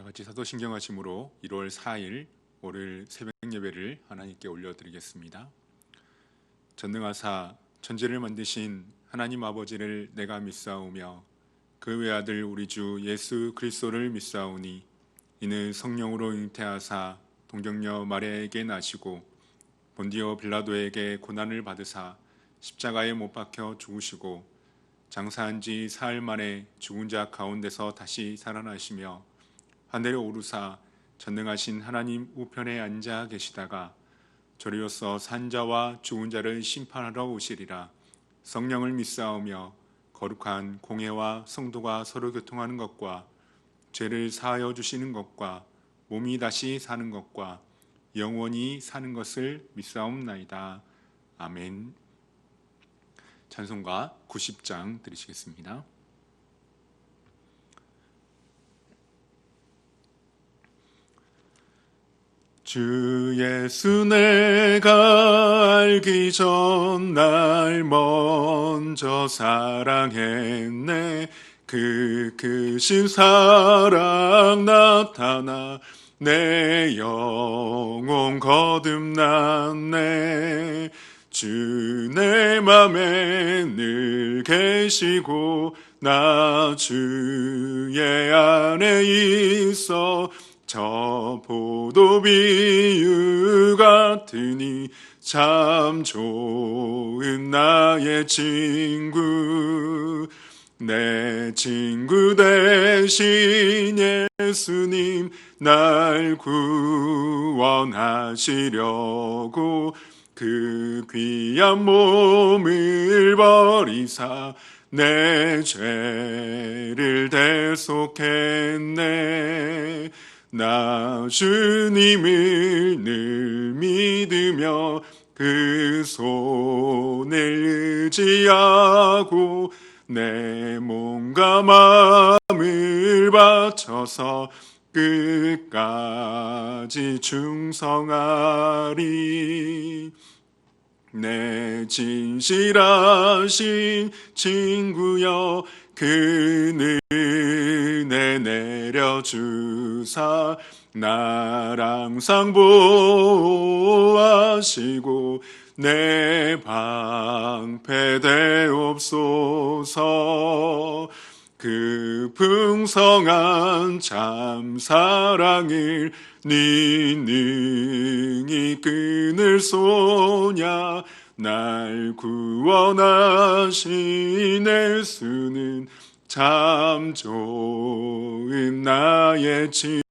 같이 사도신경하심으로 1월 4일 월요일 새벽 예배를 하나님께 올려드리겠습니다. 전능하사 천지를 만드신 하나님 아버지를 내가 믿사오며 그 외아들 우리 주 예수 그리스도를 믿사오니 이는 성령으로 잉태하사 동정녀 마리아에게 나시고 본디오 빌라도에게 고난을 받으사 십자가에 못 박혀 죽으시고 장사한 지 사흘 만에 죽은 자 가운데서 다시 살아나시며 하늘에 오르사 전능하신 하나님 우편에 앉아 계시다가 저리로서 산자와 죽은 자를 심판하러 오시리라. 성령을 믿사오며 거룩한 공회와 성도가 서로 교통하는 것과 죄를 사하여 주시는 것과 몸이 다시 사는 것과 영원히 사는 것을 믿사옵나이다. 아멘. 찬송가 90장 들으시겠습니다. 주 예수 내가 알기 전 날 먼저 사랑했네. 그 크신 사랑 나타나 내 영혼 거듭났네. 주 내 맘에 늘 계시고 나 주의 안에 있어 저 포도 비유 같으니 참 좋은 나의 친구. 내 친구 대신 예수님 날 구원하시려고 그 귀한 몸을 버리사 내 죄를 대속했네. 나 주님을 늘 믿으며 그 손을 의지하고 내 몸과 마음을 바쳐서 끝까지 충성하리. 내 진실하신 친구여 그 은혜 내려주사 날 항상 보호하시고 내 방패 되옵소서. 그 풍성한 참 사랑을 네 능히 끊을 소냐. 날 구원하신 예수는 참 좋은 나의 친구.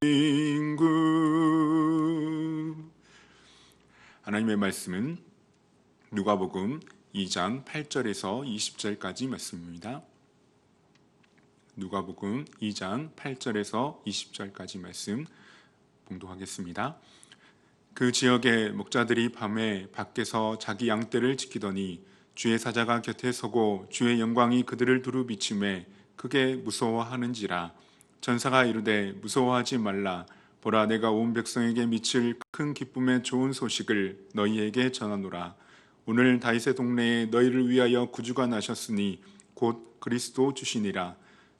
하나님의 말씀은 누가복음 2장 8절에서 20절까지 말씀입니다. 누가복음 2장 8절에서 20절까지 말씀 봉독하겠습니다. 그 지역의 목자들이 밤에 밖에서 자기 양떼를 지키더니 주의 사자가 곁에 서고 주의 영광이 그들을 두루 비추매 크게 무서워하는지라. 전사가 이르되 무서워하지 말라. 보라, 내가 온 백성에게 미칠 큰 기쁨의 좋은 소식을 너희에게 전하노라. 오늘 다윗의 동네에 너희를 위하여 구주가 나셨으니 곧 그리스도 주시니라.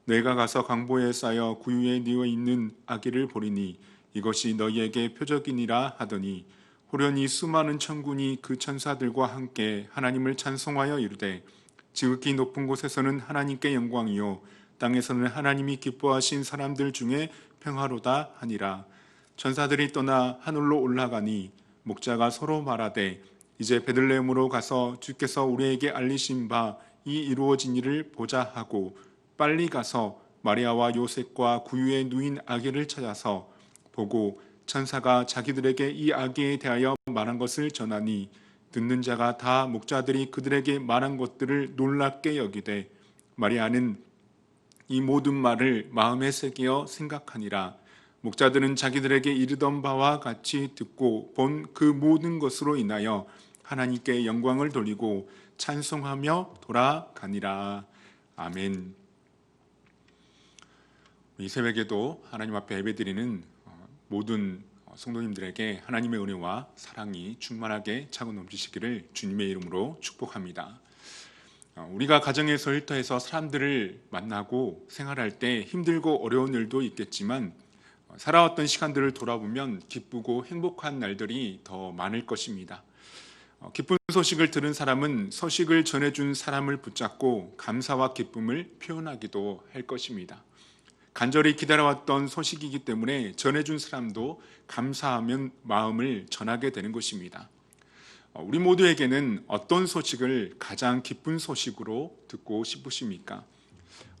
내가 가서 강보에 쌓여 구유에 뉘어 있는 아기를 보리니 이것이 너희에게 표적이니라 하더니 호련히 수많은 천군이 그 천사들과 함께 하나님을 찬송하여 이르되 지극히 높은 곳에서는 하나님께 영광이요 땅에서는 하나님이 기뻐하신 사람들 중에 평화로다 하니라. 천사들이 떠나 하늘로 올라가니 목자가 서로 말하되 이제 베들레헴으로 가서 주께서 우리에게 알리신 바 이 이루어진 일을 보자 하고 빨리 가서 마리아와 요셉과 구유에 누인 아기를 찾아서 보고 천사가 자기들에게 이 아기에 대하여 말한 것을 전하니 듣는 자가 다 목자들이 그들에게 말한 것들을 놀랍게 여기되 마리아는 이 모든 말을 마음에 새기어 생각하니라. 목자들은 자기들에게 이르던 바와 같이 듣고 본 그 모든 것으로 인하여 하나님께 영광을 돌리고 찬송하며 돌아가니라. 아멘. 이 새벽에도 하나님 앞에 예배드리는 모든 성도님들에게 하나님의 은혜와 사랑이 충만하게 차고 넘치시기를 주님의 이름으로 축복합니다. 우리가 가정에서 일터에서 사람들을 만나고 생활할 때 힘들고 어려운 일도 있겠지만 살아왔던 시간들을 돌아보면 기쁘고 행복한 날들이 더 많을 것입니다. 기쁜 소식을 들은 사람은 소식을 전해준 사람을 붙잡고 감사와 기쁨을 표현하기도 할 것입니다. 간절히 기다려왔던 소식이기 때문에 전해준 사람도 감사하면 마음을 전하게 되는 것입니다. 우리 모두에게는 어떤 소식을 가장 기쁜 소식으로 듣고 싶으십니까?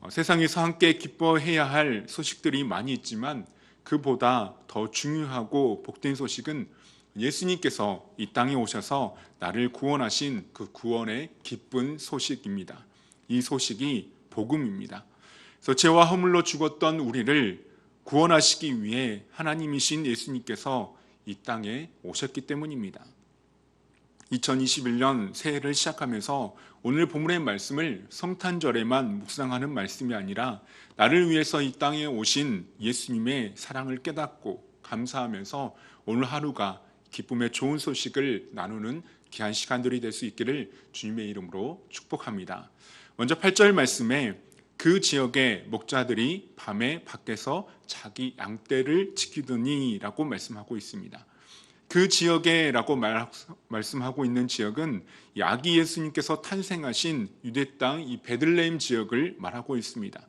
세상에서 함께 기뻐해야 할 소식들이 많이 있지만 그보다 더 중요하고 복된 소식은 예수님께서 이 땅에 오셔서 나를 구원하신 그 구원의 기쁜 소식입니다. 이 소식이 복음입니다. 그래서 죄와 허물로 죽었던 우리를 구원하시기 위해 하나님이신 예수님께서 이 땅에 오셨기 때문입니다. 2021년 새해를 시작하면서 오늘 본문의 말씀을 성탄절에만 묵상하는 말씀이 아니라 나를 위해서 이 땅에 오신 예수님의 사랑을 깨닫고 감사하면서 오늘 하루가 기쁨의 좋은 소식을 나누는 귀한 시간들이 될 수 있기를 주님의 이름으로 축복합니다. 먼저 8절 말씀에 그 지역의 목자들이 밤에 밖에서 자기 양떼를 지키더니 라고 말씀하고 있습니다. 그 지역에 라고 말씀하고 있는 지역은 아기 예수님께서 탄생하신 유대 땅 이 베들레헴 지역을 말하고 있습니다.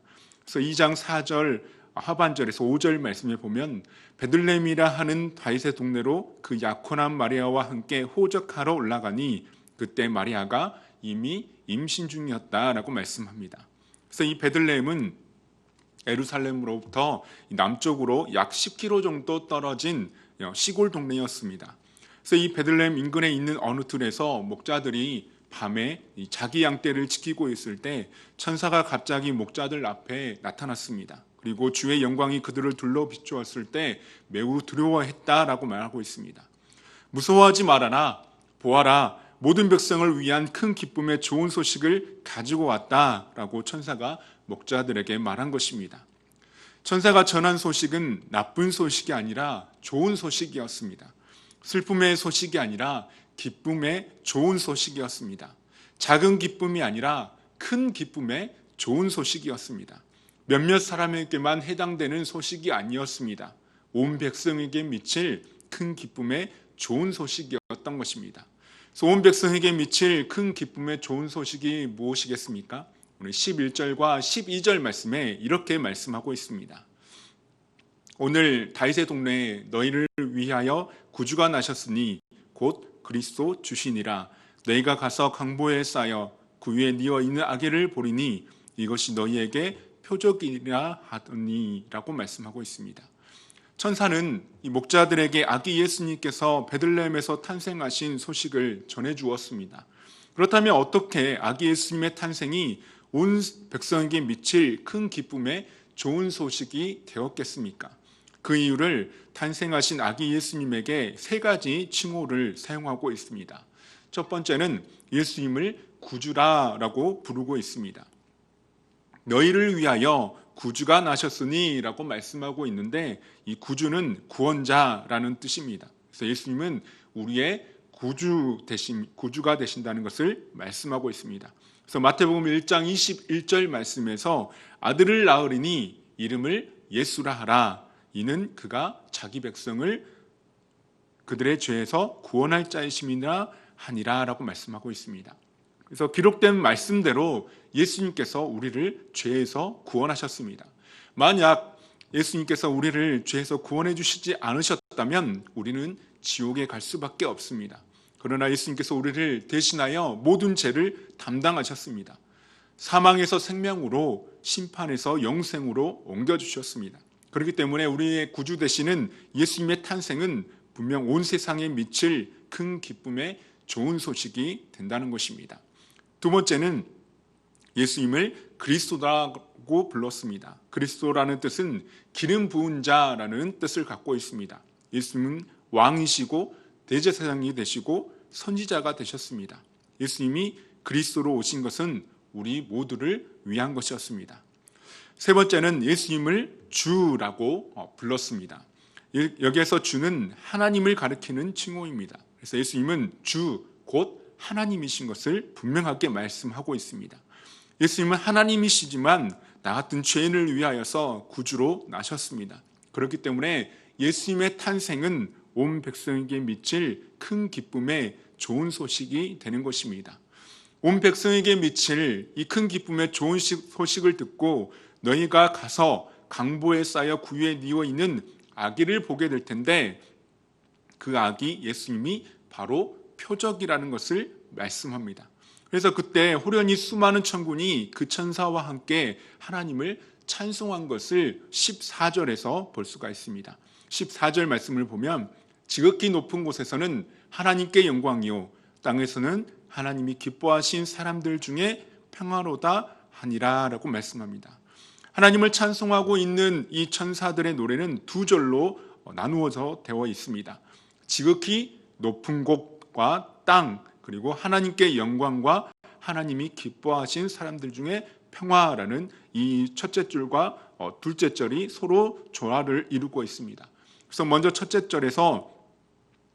그래서 2장 4절 하반절에서 5절 말씀에 보면 베들레헴이라 하는 다윗의 동네로 그 약혼한 마리아와 함께 호적하러 올라가니 그때 마리아가 이미 임신 중이었다라고 말씀합니다. 그래서 이 베들레헴은 예루살렘으로부터 남쪽으로 약 10km 정도 떨어진 시골 동네였습니다. 그래서 이 베들레헴 인근에 있는 어느 들에서 목자들이 밤에 자기 양떼를 지키고 있을 때 천사가 갑자기 목자들 앞에 나타났습니다. 그리고 주의 영광이 그들을 둘러 비추었을 때 매우 두려워했다라고 말하고 있습니다. 무서워하지 말아라, 보아라, 모든 백성을 위한 큰 기쁨의 좋은 소식을 가지고 왔다라고 천사가 목자들에게 말한 것입니다. 천사가 전한 소식은 나쁜 소식이 아니라 좋은 소식이었습니다. 슬픔의 소식이 아니라 기쁨의 좋은 소식이었습니다. 작은 기쁨이 아니라 큰 기쁨의 좋은 소식이었습니다. 몇몇 사람에게만 해당되는 소식이 아니었습니다. 온 백성에게 미칠 큰 기쁨의 좋은 소식이었던 것입니다. 그래서 온 백성에게 미칠 큰 기쁨의 좋은 소식이 무엇이겠습니까? 오늘 11절과 12절 말씀에 이렇게 말씀하고 있습니다. 오늘 다윗의 동네에 너희를 위하여 구주가 나셨으니 곧 그리스도 주시니라. 너희가 가서 강보에 쌓여 그 위에 뉘어 있는 아기를 보리니 이것이 너희에게 표적이라 하더니 라고 말씀하고 있습니다. 천사는 이 목자들에게 아기 예수님께서 베들레헴에서 탄생하신 소식을 전해주었습니다. 그렇다면 어떻게 아기 예수님의 탄생이 온 백성에게 미칠 큰 기쁨의 좋은 소식이 되었겠습니까? 그 이유를 탄생하신 아기 예수님에게 세 가지 칭호를 사용하고 있습니다. 첫 번째는 예수님을 구주라라고 부르고 있습니다. 너희를 위하여 구주가 나셨으니 라고 말씀하고 있는데 이 구주는 구원자라는 뜻입니다. 그래서 예수님은 우리의 구주가 되신다는 것을 말씀하고 있습니다. 그래서 마태복음 1장 21절 말씀에서 아들을 낳으리니 이름을 예수라 하라. 이는 그가 자기 백성을 그들의 죄에서 구원할 자이심이라 하니라 라고 말씀하고 있습니다. 그래서 기록된 말씀대로 예수님께서 우리를 죄에서 구원하셨습니다. 만약 예수님께서 우리를 죄에서 구원해 주시지 않으셨다면 우리는 지옥에 갈 수밖에 없습니다. 그러나 예수님께서 우리를 대신하여 모든 죄를 담당하셨습니다. 사망에서 생명으로, 심판에서 영생으로 옮겨주셨습니다. 그렇기 때문에 우리의 구주 되시는 예수님의 탄생은 분명 온 세상에 미칠 큰 기쁨의 좋은 소식이 된다는 것입니다. 두 번째는 예수님을 그리스도라고 불렀습니다. 그리스도라는 뜻은 기름 부은 자라는 뜻을 갖고 있습니다. 예수님은 왕이시고 대제사장이 되시고 선지자가 되셨습니다. 예수님이 그리스도로 오신 것은 우리 모두를 위한 것이었습니다. 세 번째는 예수님을 주라고 불렀습니다. 여기에서 주는 하나님을 가리키는 칭호입니다. 그래서 예수님은 주, 곧 하나님이신 것을 분명하게 말씀하고 있습니다. 예수님은 하나님이시지만 나 같은 죄인을 위하여서 구주로 나셨습니다. 그렇기 때문에 예수님의 탄생은 온 백성에게 미칠 큰 기쁨의 좋은 소식이 되는 것입니다. 온 백성에게 미칠 이 큰 기쁨의 좋은 소식을 듣고 너희가 가서 강보에 쌓여 구유에 뉘어 있는 아기를 보게 될 텐데 그 아기 예수님이 바로 표적이라는 것을 말씀합니다. 그래서 그때 호련히 수많은 천군이 그 천사와 함께 하나님을 찬송한 것을 14절에서 볼 수가 있습니다. 14절 말씀을 보면 지극히 높은 곳에서는 하나님께 영광이요 땅에서는 하나님이 기뻐하신 사람들 중에 평화로다 하니라 라고 말씀합니다. 하나님을 찬송하고 있는 이 천사들의 노래는 두 절로 나누어져 되어 있습니다. 지극히 높은 곳과 땅, 그리고 하나님께 영광과 하나님이 기뻐하신 사람들 중에 평화라는 이 첫째 줄과 둘째 절이 서로 조화를 이루고 있습니다. 그래서 먼저 첫째 절에서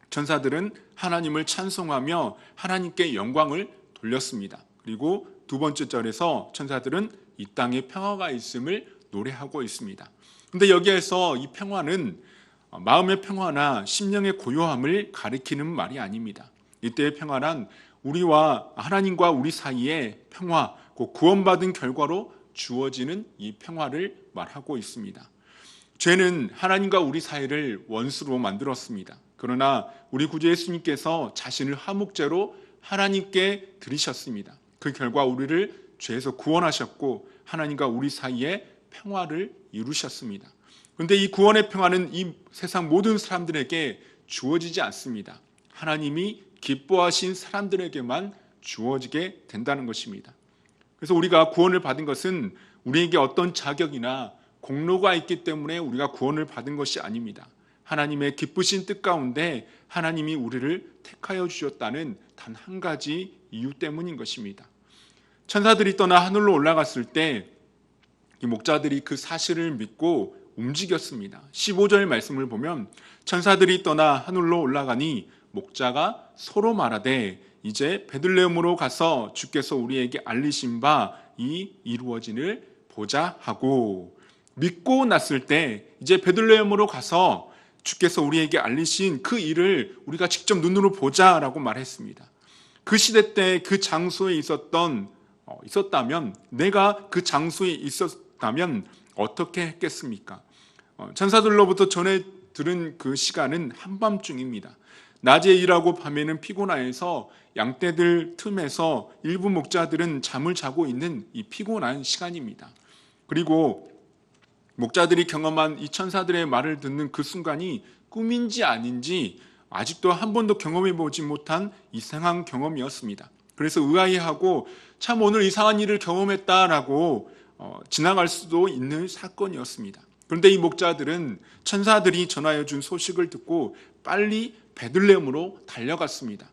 천사들은 하나님을 찬송하며 하나님께 영광을 돌렸습니다. 그리고 두 번째 절에서 천사들은 이 땅에 평화가 있음을 노래하고 있습니다. 그런데 여기에서 이 평화는 마음의 평화나 심령의 고요함을 가리키는 말이 아닙니다. 이때의 평화란 우리와 하나님과 우리 사이의 평화, 구원받은 결과로 주어지는 이 평화를 말하고 있습니다. 죄는 하나님과 우리 사이를 원수로 만들었습니다. 그러나 우리 구주 예수님께서 자신을 화목제로 하나님께 드리셨습니다. 그 결과 우리를 죄에서 구원하셨고 하나님과 우리 사이에 평화를 이루셨습니다. 그런데 이 구원의 평화는 이 세상 모든 사람들에게 주어지지 않습니다. 하나님이 기뻐하신 사람들에게만 주어지게 된다는 것입니다. 그래서 우리가 구원을 받은 것은 우리에게 어떤 자격이나 공로가 있기 때문에 우리가 구원을 받은 것이 아닙니다. 하나님의 기쁘신 뜻 가운데 하나님이 우리를 택하여 주셨다는 단 한 가지 이유 때문인 것입니다. 천사들이 떠나 하늘로 올라갔을 때 이 목자들이 그 사실을 믿고 움직였습니다. 15절 말씀을 보면 천사들이 떠나 하늘로 올라가니 목자가 서로 말하되 이제 베들레헴으로 가서 주께서 우리에게 알리신 바 이 이루어지를 보자 하고, 믿고 났을 때 이제 베들레헴으로 가서 주께서 우리에게 알리신 그 일을 우리가 직접 눈으로 보자라고 말했습니다. 그 시대 때 그 장소에 있었다면, 내가 그 장소에 있었다면 어떻게 했겠습니까? 천사들로부터 전해 들은 그 시간은 한밤중입니다. 낮에 일하고 밤에는 피곤하여서 양떼들 틈에서 일부 목자들은 잠을 자고 있는 이 피곤한 시간입니다. 그리고 목자들이 경험한 이 천사들의 말을 듣는 그 순간이 꿈인지 아닌지 아직도 한 번도 경험해 보지 못한 이상한 경험이었습니다. 그래서 의아해하고 참 오늘 이상한 일을 경험했다라고 지나갈 수도 있는 사건이었습니다. 그런데 이 목자들은 천사들이 전하여 준 소식을 듣고 빨리 베들레헴으로 달려갔습니다.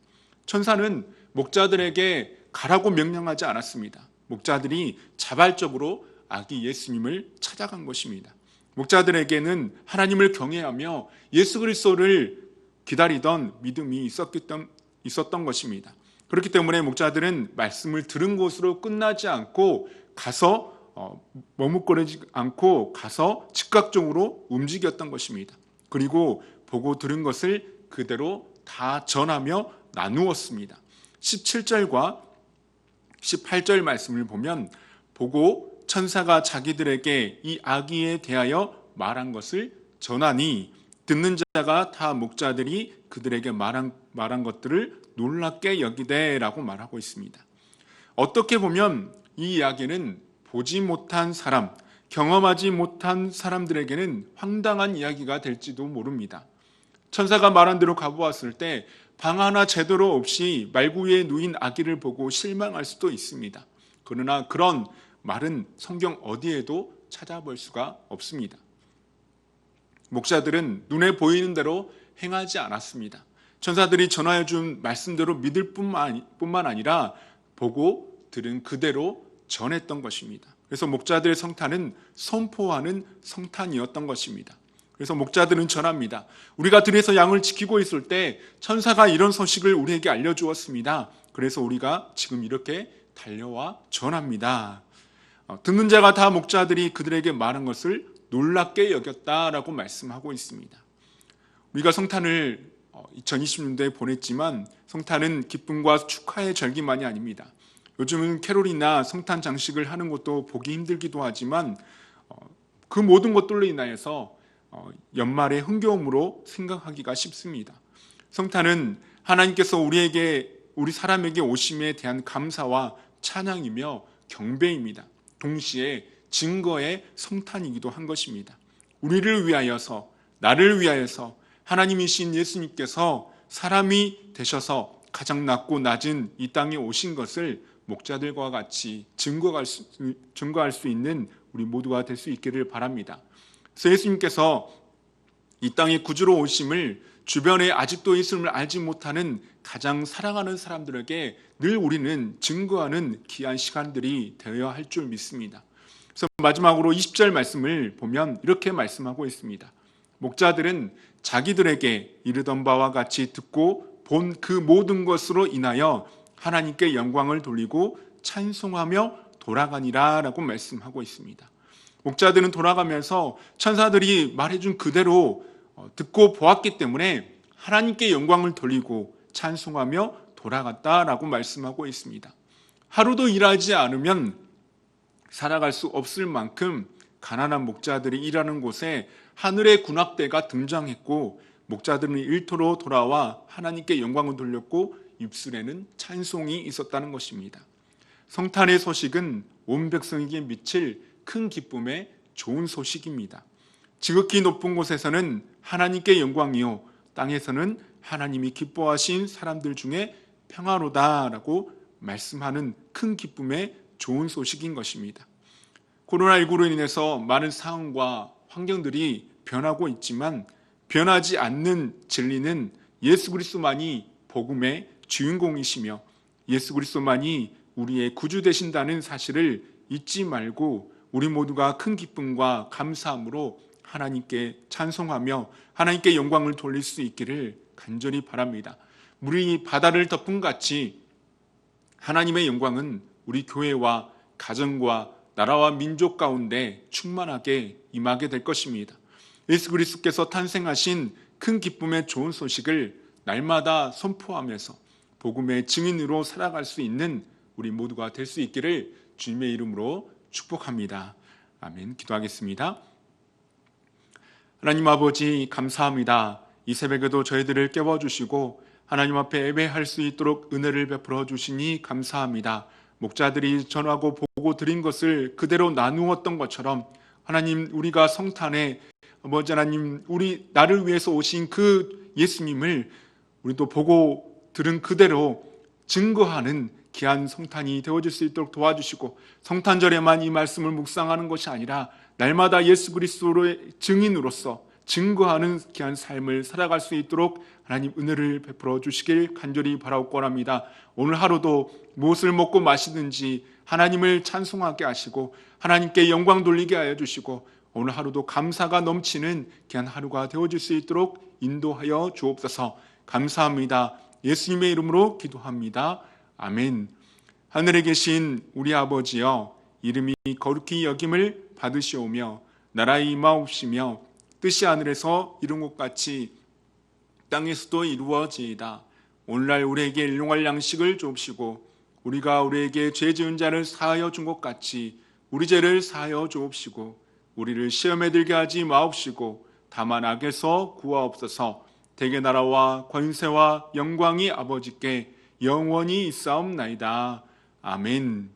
천사는 목자들에게 가라고 명령하지 않았습니다. 목자들이 자발적으로 아기 예수님을 찾아간 것입니다. 목자들에게는 하나님을 경외하며 예수 그리스도를 기다리던 믿음이 있었던 것입니다. 그렇기 때문에 목자들은 말씀을 들은 곳으로 끝나지 않고 가서 머뭇거리지 않고 가서 즉각적으로 움직였던 것입니다. 그리고 보고 들은 것을 그대로 다 전하며 나누었습니다. 17절과 18절 말씀을 보면 보고 천사가 자기들에게 이 아기에 대하여 말한 것을 전하니 듣는 자가 다 목자들이 그들에게 말한 것들을 놀랍게 여기되라고 말하고 있습니다. 어떻게 보면 이 이야기는 보지 못한 사람, 경험하지 못한 사람들에게는 황당한 이야기가 될지도 모릅니다. 천사가 말한 대로 가보았을 때 방 하나 제대로 없이 말구유에 누인 아기를 보고 실망할 수도 있습니다. 그러나 그런 말은 성경 어디에도 찾아볼 수가 없습니다. 목자들은 눈에 보이는 대로 행하지 않았습니다. 천사들이 전하여 준 말씀대로 믿을 뿐만 아니라 보고 들은 그대로 전했던 것입니다. 그래서 목자들의 성탄은 선포하는 성탄이었던 것입니다. 그래서 목자들은 전합니다. 우리가 들에서 양을 지키고 있을 때 천사가 이런 소식을 우리에게 알려주었습니다. 그래서 우리가 지금 이렇게 달려와 전합니다. 듣는 자가 다 목자들이 그들에게 말한 것을 놀랍게 여겼다라고 말씀하고 있습니다. 우리가 성탄을 2020년도에 보냈지만 성탄은 기쁨과 축하의 절기만이 아닙니다. 요즘은 캐롤이나 성탄 장식을 하는 것도 보기 힘들기도 하지만 그 모든 것들로 인하여서 연말의 흥겨움으로 생각하기가 쉽습니다. 성탄은 하나님께서 우리 사람에게 오심에 대한 감사와 찬양이며 경배입니다. 동시에 증거의 성탄이기도 한 것입니다. 우리를 위하여서, 나를 위하여서 하나님이신 예수님께서 사람이 되셔서 가장 낮고 낮은 이 땅에 오신 것을 목자들과 같이 증거할 수 있는 우리 모두가 될 수 있기를 바랍니다. 그래서 예수님께서 이 땅에 구주로 오심을 주변에 아직도 예수님을 알지 못하는 가장 사랑하는 사람들에게 늘 우리는 증거하는 귀한 시간들이 되어야 할 줄 믿습니다. 그래서 마지막으로 20절 말씀을 보면 이렇게 말씀하고 있습니다. 목자들은 자기들에게 이르던 바와 같이 듣고 본 그 모든 것으로 인하여 하나님께 영광을 돌리고 찬송하며 돌아가니라 라고 말씀하고 있습니다. 목자들은 돌아가면서 천사들이 말해준 그대로 듣고 보았기 때문에 하나님께 영광을 돌리고 찬송하며 돌아갔다라고 말씀하고 있습니다. 하루도 일하지 않으면 살아갈 수 없을 만큼 가난한 목자들이 일하는 곳에 하늘의 군악대가 등장했고 목자들은 일터로 돌아와 하나님께 영광을 돌렸고 입술에는 찬송이 있었다는 것입니다. 성탄의 소식은 온 백성에게 미칠 큰 기쁨의 좋은 소식입니다. 지극히 높은 곳에서는 하나님께 영광이요 땅에서는 하나님이 기뻐하신 사람들 중에 평화로다라고 말씀하는 큰 기쁨의 좋은 소식인 것입니다. 코로나19로 인해서 많은 상황과 환경들이 변하고 있지만 변하지 않는 진리는 예수 그리스도만이 복음의 주인공이시며 예수 그리스도만이 우리의 구주 되신다는 사실을 잊지 말고 우리 모두가 큰 기쁨과 감사함으로 하나님께 찬송하며 하나님께 영광을 돌릴 수 있기를 간절히 바랍니다. 물이 바다를 덮은 같이 하나님의 영광은 우리 교회와 가정과 나라와 민족 가운데 충만하게 임하게 될 것입니다. 예수 그리스도께서 탄생하신 큰 기쁨의 좋은 소식을 날마다 선포하면서 복음의 증인으로 살아갈 수 있는 우리 모두가 될 수 있기를 주님의 이름으로 축복합니다. 아멘. 기도하겠습니다. 하나님 아버지 감사합니다. 이 새벽에도 저희들을 깨워주시고 하나님 앞에 예배할 수 있도록 은혜를 베풀어 주시니 감사합니다. 목자들이 전하고 보고 드린 것을 그대로 나누었던 것처럼 하나님 우리가 성탄에 아버지 하나님 나를 위해서 오신 그 예수님을 우리도 보고 들은 그대로 증거하는 귀한 성탄이 되어질 수 있도록 도와주시고 성탄절에만 이 말씀을 묵상하는 것이 아니라 날마다 예수 그리스도의 증인으로서 증거하는 귀한 삶을 살아갈 수 있도록 하나님 은혜를 베풀어 주시길 간절히 바라옵고랍니다. 오늘 하루도 무엇을 먹고 마시든지 하나님을 찬송하게 하시고 하나님께 영광 돌리게 하여 주시고 오늘 하루도 감사가 넘치는 귀한 하루가 되어질 수 있도록 인도하여 주옵소서. 감사합니다. 예수님의 이름으로 기도합니다. 아멘. 하늘에 계신 우리 아버지여 이름이 거룩히 여김을 받으시오며 나라의 임하옵시며 뜻이 하늘에서 이룬 것 같이 땅에서도 이루어지이다. 오늘날 우리에게 일용할 양식을 주옵시고 우리가 우리에게 죄 지은 자를 사하여 준 것 같이 우리 죄를 사하여 주옵시고 우리를 시험에 들게 하지 마옵시고 다만 악에서 구하옵소서. 대개 나라와 권세와 영광이 아버지께 영원히 있사옵나이다. 아멘.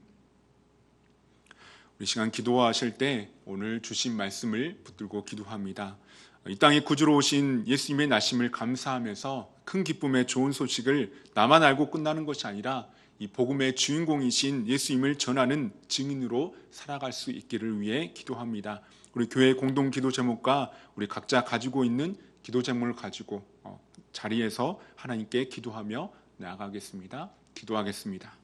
우리 시간 기도하실 때 오늘 주신 말씀을 붙들고 기도합니다. 이 땅에 구주로 오신 예수님의 나심을 감사하면서 큰 기쁨의 좋은 소식을 나만 알고 끝나는 것이 아니라 이 복음의 주인공이신 예수님을 전하는 증인으로 살아갈 수 있기를 위해 기도합니다. 우리 교회 공동 기도 제목과 우리 각자 가지고 있는 기도 제목을 가지고 자리에서 하나님께 기도하며 나아가겠습니다. 기도하겠습니다.